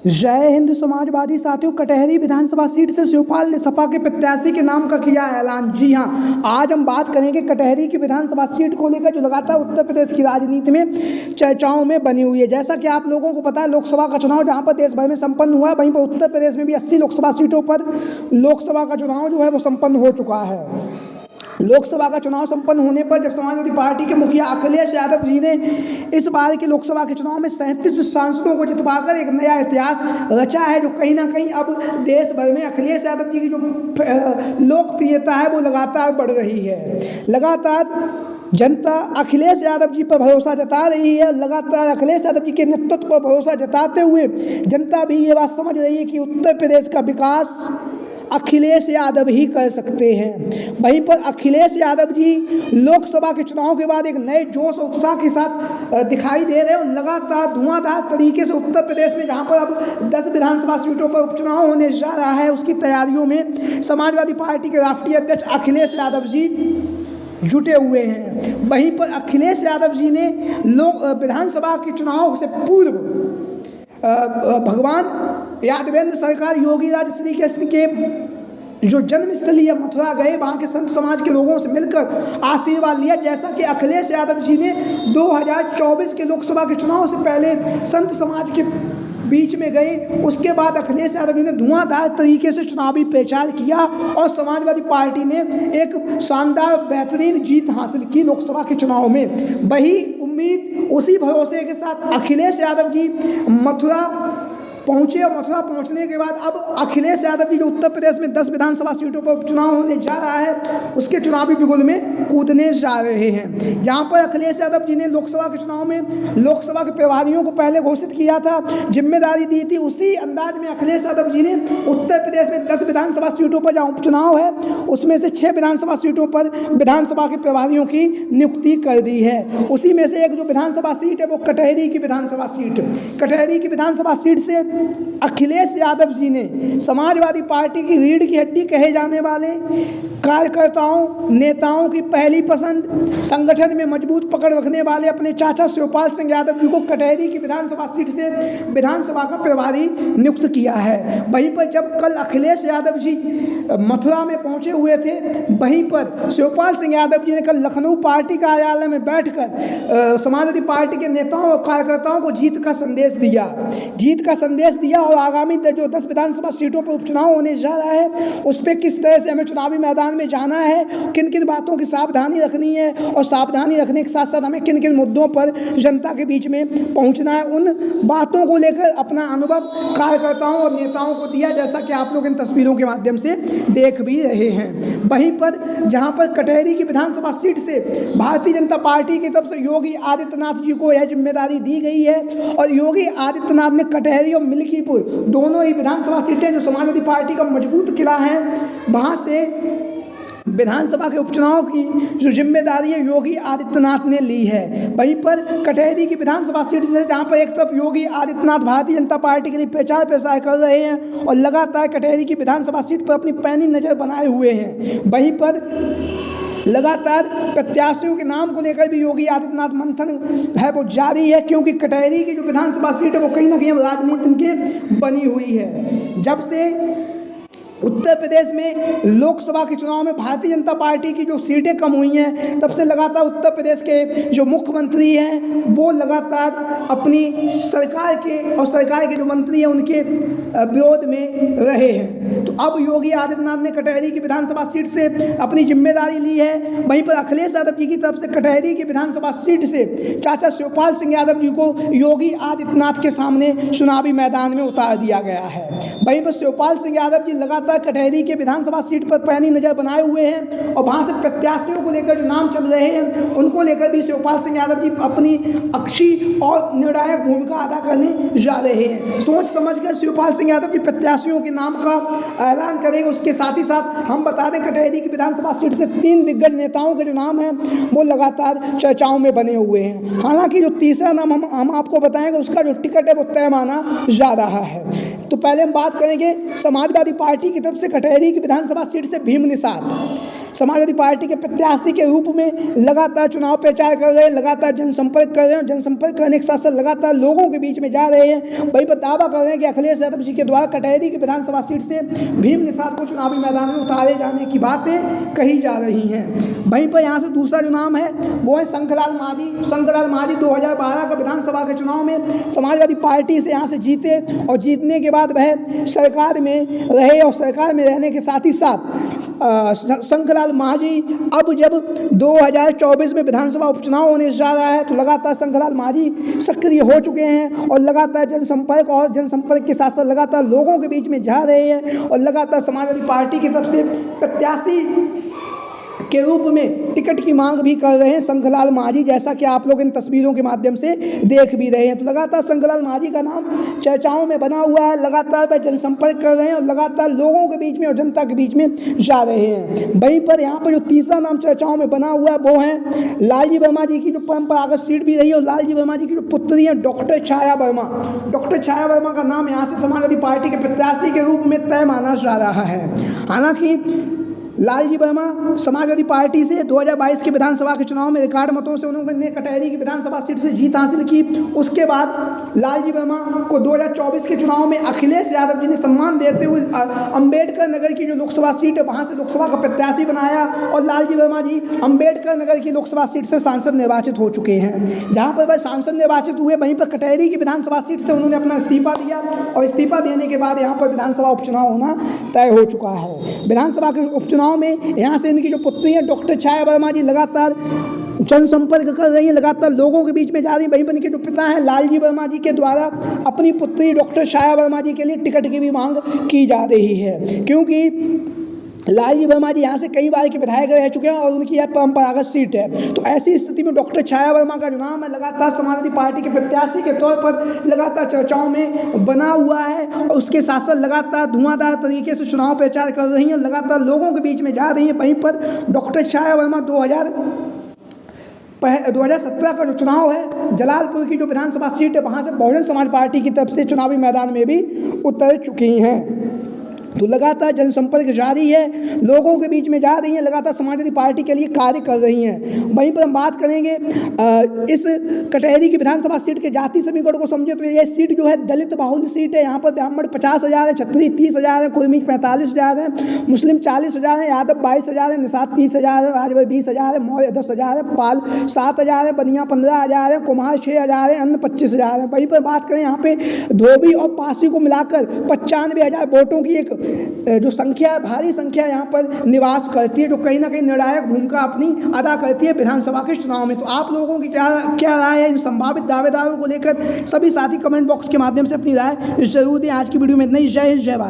जय हिंद समाजवादी साथियों, कटहरी विधानसभा सीट से शिवपाल ने सपा के प्रत्याशी के नाम का किया ऐलान। जी हां, आज हम बात करेंगे कटहरी की विधानसभा सीट को लेकर जो लगातार उत्तर प्रदेश की राजनीति में चर्चाओं में बनी हुई है। जैसा कि आप लोगों को पता है, लोकसभा का चुनाव जहां पर देश भर में संपन्न हुआ है, वहीं पर उत्तर प्रदेश में भी 80 लोकसभा सीटों पर लोकसभा का चुनाव जो है वो संपन्न हो चुका है। लोकसभा का चुनाव संपन्न होने पर जब समाजवादी पार्टी के मुखिया अखिलेश यादव जी ने इस बार के लोकसभा के चुनाव में 37 सांसदों को जितवाकर एक नया इतिहास रचा है, जो कहीं ना कहीं अब देश भर में अखिलेश यादव जी की जो लोकप्रियता है वो लगातार बढ़ रही है। लगातार जनता अखिलेश यादव जी पर भरोसा जता रही है। लगातार अखिलेश यादव जी के नेतृत्व पर भरोसा जताते हुए जनता भी ये बात समझ रही है कि उत्तर प्रदेश का विकास अखिलेश यादव ही कर सकते हैं। वहीं पर अखिलेश यादव जी लोकसभा के चुनाव के बाद एक नए जोश और उत्साह के साथ दिखाई दे रहे हैं। लगातार धुआंधार तरीके से उत्तर प्रदेश में जहां पर अब 10 विधानसभा सीटों पर उपचुनाव होने जा रहा है, उसकी तैयारियों में समाजवादी पार्टी के राष्ट्रीय अध्यक्ष अखिलेश यादव जी जुटे हुए हैं। वहीं पर अखिलेश यादव जी ने विधानसभा के चुनाव से पूर्व भगवान यादवेंद्र सरकार योगी राज श्री कृष्ण के जो जन्मस्थली है मथुरा गए, वहाँ के संत समाज के लोगों से मिलकर आशीर्वाद लिया। जैसा कि अखिलेश यादव जी ने 2024 के लोकसभा के चुनाव से पहले संत समाज के बीच में गए, उसके बाद अखिलेश यादव जी ने धुआंधार तरीके से चुनावी प्रचार किया और समाजवादी पार्टी ने एक शानदार बेहतरीन जीत हासिल की लोकसभा के चुनाव में। वही उम्मीद, उसी भरोसे के साथ अखिलेश यादव जी मथुरा पहुंचे और मथुरा पहुंचने के बाद अब अखिलेश यादव जी जो उत्तर प्रदेश में 10 विधानसभा सीटों पर उपचुनाव होने जा रहा है, उसके चुनावी बिगुल में कूदने जा रहे हैं। जहां पर अखिलेश यादव जी ने लोकसभा के चुनाव में लोकसभा के प्रभारियों को पहले घोषित किया था, जिम्मेदारी दी थी, उसी अंदाज में अखिलेश यादव जी ने उत्तर प्रदेश में 10 विधानसभा सीटों पर जहाँ उपचुनाव है, उसमें से 6 विधानसभा सीटों पर विधानसभा के प्रभारियों की नियुक्ति कर दी है। उसी में से एक जो विधानसभा सीट है वो कटहरी की विधानसभा सीट। कटहरी की विधानसभा सीट से अखिलेश यादव जी ने समाजवादी पार्टी की रीढ़ की हड्डी कहे जाने वाले कार्यकर्ताओं, नेताओं की पहली पसंद, संगठन में मजबूत पकड़ रखने वाले अपने चाचा शिवपाल सिंह यादव जी को कटहरी की विधानसभा सीट से विधानसभा का प्रभारी नियुक्त किया है। वहीं पर जब कल अखिलेश यादव जी मथुरा में पहुंचे हुए थे, वहीं पर शिवपाल सिंह यादव जी ने कल लखनऊ पार्टी कार्यालय में बैठकर समाजवादी पार्टी के नेताओं और कार्यकर्ताओं को जीत का संदेश दिया और आगामी जो 10 विधानसभा सीटों पर उपचुनाव होने जा रहा है, उस पर किस तरह से हमें चुनावी मैदान में जाना है, किन किन बातों की सावधानी रखनी है और सावधानी रखने के साथ साथ हमें किन किन मुद्दों पर जनता के बीच में पहुंचना है, उन बातों को लेकर अपना अनुभव कार्यकर्ताओं और नेताओं को दिया, जैसा कि आप लोग इन तस्वीरों के माध्यम से देख भी रहे हैं। वहीं पर जहां पर कटहरी की विधानसभा सीट से भारतीय जनता पार्टी की तरफ से योगी आदित्यनाथ जी को यह जिम्मेदारी दी गई है और योगी आदित्यनाथ ने कटहरी और मिल्कीपुर दोनों ही विधानसभा सीटें जो समाजवादी पार्टी का मजबूत किला है, वहां से विधानसभा के उपचुनाव की जो जिम्मेदारी है योगी आदित्यनाथ ने ली है। वहीं पर कटहरी की विधानसभा सीट से जहां पर एक तरफ योगी आदित्यनाथ भारतीय जनता पार्टी के लिए प्रचार प्रसार कर रहे हैं और लगातार कटहरी की विधानसभा सीट पर अपनी पैनी नज़र बनाए हुए हैं, वहीं पर लगातार प्रत्याशियों के नाम को लेकर भी योगी आदित्यनाथ मंथन है वो जारी है, क्योंकि कटहरी की जो विधानसभा सीट है वो कहीं ना कहीं राजनीति के बनी हुई है। जब से उत्तर प्रदेश में लोकसभा के चुनाव में भारतीय जनता पार्टी की जो सीटें कम हुई हैं, तब से लगातार उत्तर प्रदेश के जो मुख्यमंत्री हैं वो लगातार अपनी सरकार के जो मंत्री हैं उनके विरोध में रहे हैं। तो अब योगी आदित्यनाथ ने कटहरी की विधानसभा सीट से अपनी जिम्मेदारी ली है। वहीं पर अखिलेश यादव जी की तरफ से कटहरी की विधानसभा सीट से चाचा शिवपाल सिंह यादव जी को योगी आदित्यनाथ के सामने चुनावी मैदान में उतार दिया गया है। वहीं पर शिवपाल सिंह यादव जी लगातार कटहरी के विधानसभा सीट पर पैनी नज़र बनाए हुए हैं और वहां से प्रत्याशियों को लेकर जो नाम चल रहे हैं उनको लेकर भी शिवपाल सिंह यादव जी अपनी अच्छी और निर्णायक भूमिका अदा करने जा रहे हैं। सोच समझकर शिवपाल सिंह यादव जी प्रत्याशियों के नाम का ऐलान करेंगे। उसके साथ ही साथ हम बता दें कटहरी की विधानसभा सीट से 3 दिग्गज नेताओं के जो नाम हैं वो लगातार चर्चाओं में बने हुए हैं। हालांकि जो तीसरा नाम हम आपको बताएंगे उसका जो टिकट है वो तय माना जा रहा है। तो पहले हम बात करेंगे समाजवादी पार्टी की तरफ से कटहरी की विधानसभा सीट से भीम निषाद। समाजवादी पार्टी के प्रत्याशी के रूप में लगातार चुनाव प्रचार कर रहे हैं, लगातार जनसंपर्क कर रहे हैं। जनसंपर्क करने के साथ साथ लगातार लोगों के बीच में जा रहे हैं। वहीं पर दावा कर रहे हैं कि अखिलेश यादव जी के द्वारा कटहरी की विधानसभा सीट से भीम निषाद को चुनावी मैदान में उतारे जाने की बातें कही जा रही हैं। वहीं पर यहाँ से दूसरा जो नाम है वो है शंखलाल मांझी। शंखलाल मांझी 2012 का विधानसभा के चुनाव में समाजवादी पार्टी से यहाँ से जीते और जीतने के बाद वह सरकार में रहे और सरकार में रहने के साथ ही साथ शंखलाल मांझी अब जब 2024 में विधानसभा उपचुनाव होने जा रहा है तो लगातार शंखलाल मांझी सक्रिय हो चुके हैं और लगातार जनसंपर्क के साथ साथ लगातार लोगों के बीच में जा रहे हैं और लगातार समाजवादी पार्टी की तरफ से प्रत्याशी के रूप में टिकट की मांग भी कर रहे हैं शंखलाल मांझी, जैसा कि आप लोग इन तस्वीरों के माध्यम से देख भी रहे हैं। तो लगातार शंखलाल मांझी का नाम चर्चाओं में बना हुआ है, लगातार वह जनसंपर्क कर रहे हैं और लगातार लोगों के बीच में और जनता के बीच में जा रहे हैं। वहीं पर यहाँ पर जो तीसरा नाम चर्चाओं में बना हुआ है वो है लालजी वर्मा जी की जो परंपरागत सीट भी रही है और लालजी वर्मा जी की जो पुत्री है डॉक्टर छाया वर्मा। डॉक्टर छाया वर्मा का नाम यहाँ से समाजवादी पार्टी के प्रत्याशी के रूप में तय माना जा रहा है। हालांकि लालजी वर्मा समाजवादी पार्टी से 2022 के विधानसभा के चुनाव में रिकॉर्ड मतों से उन्होंने कटहरी की विधानसभा सीट से जीत हासिल की। उसके बाद लालजी वर्मा को 2024 के चुनाव में अखिलेश यादव जी ने सम्मान देते हुए अंबेडकर नगर की जो लोकसभा सीट है वहाँ से लोकसभा का प्रत्याशी बनाया और लालजी वर्मा जी अंबेडकर नगर की लोकसभा सीट से सांसद निर्वाचित हो चुके हैं। जहाँ पर वह सांसद निर्वाचित हुए वहीं पर कटहरी की विधानसभा सीट से उन्होंने अपना इस्तीफा दिया और इस्तीफा देने के बाद यहाँ पर विधानसभा उपचुनाव होना तय हो चुका है। विधानसभा के उपचुनाव में यहाँ से इनकी जो पुत्री है डॉक्टर छाया वर्मा जी लगातार जनसंपर्क कर रही हैं, लगातार लोगों के बीच में जा रही हैं। वहीं पर इनके जो पिता हैं लालजी वर्मा जी के द्वारा अपनी पुत्री डॉक्टर छाया वर्मा जी के लिए टिकट की भी मांग की जा रही है, क्योंकि लालजी वर्मा जी यहाँ से कई बार के विधायक रह चुके हैं और उनकी यह परंपरागत सीट है। तो ऐसी स्थिति में डॉक्टर छाया वर्मा का जो नाम है लगातार समाजवादी पार्टी के प्रत्याशी के तौर पर लगातार चर्चाओं में बना हुआ है और उसके साथ साथ लगातार धुआंधार तरीके से चुनाव प्रचार कर रही हैं, लगातार लोगों के बीच में जा रही हैं। वहीं पर डॉक्टर छाया वर्मा 2017 का जो चुनाव है जलालपुर की जो विधानसभा सीट है वहाँ से बहुजन समाज पार्टी की तरफ से चुनावी मैदान में भी उतर चुकी हैं। तो लगातार जनसंपर्क जारी है, लोगों के बीच में जा रही हैं, लगातार समाजवादी पार्टी के लिए कार्य कर रही हैं। वहीं पर हम बात करेंगे इस कटहरी की विधानसभा सीट के जाति समीकरण को समझे तो यह सीट जो है दलित बाहुल्य सीट है। यहाँ पर ब्राह्मण 50,000 है, क्षत्रिय 30,000 है, कुर्मी 45,000 है, मुस्लिम 40,000 है, यादव 22,000 है, निषाद 30,000 है, राजभर 20,000 है, मौर्य 10,000 है, पाल 7,000 है, बनिया 15,000 है, कुम्हार 6,000 है, अन्य 25,000 है। वहीं पर बात करें यहाँ पे धोबी और पासी को मिलाकर 95,000 वोटों की एक जो संख्या भारी संख्या यहाँ पर निवास करती है, जो कहीं ना कहीं निर्णायक भूमिका अपनी अदा करती है विधानसभा के चुनाव में। तो आप लोगों की क्या राय है इन संभावित दावेदारों को लेकर? सभी साथी कमेंट बॉक्स के माध्यम से अपनी राय जरूर दें। आज की वीडियो में इतना ही। जय हिंद, जय भारत।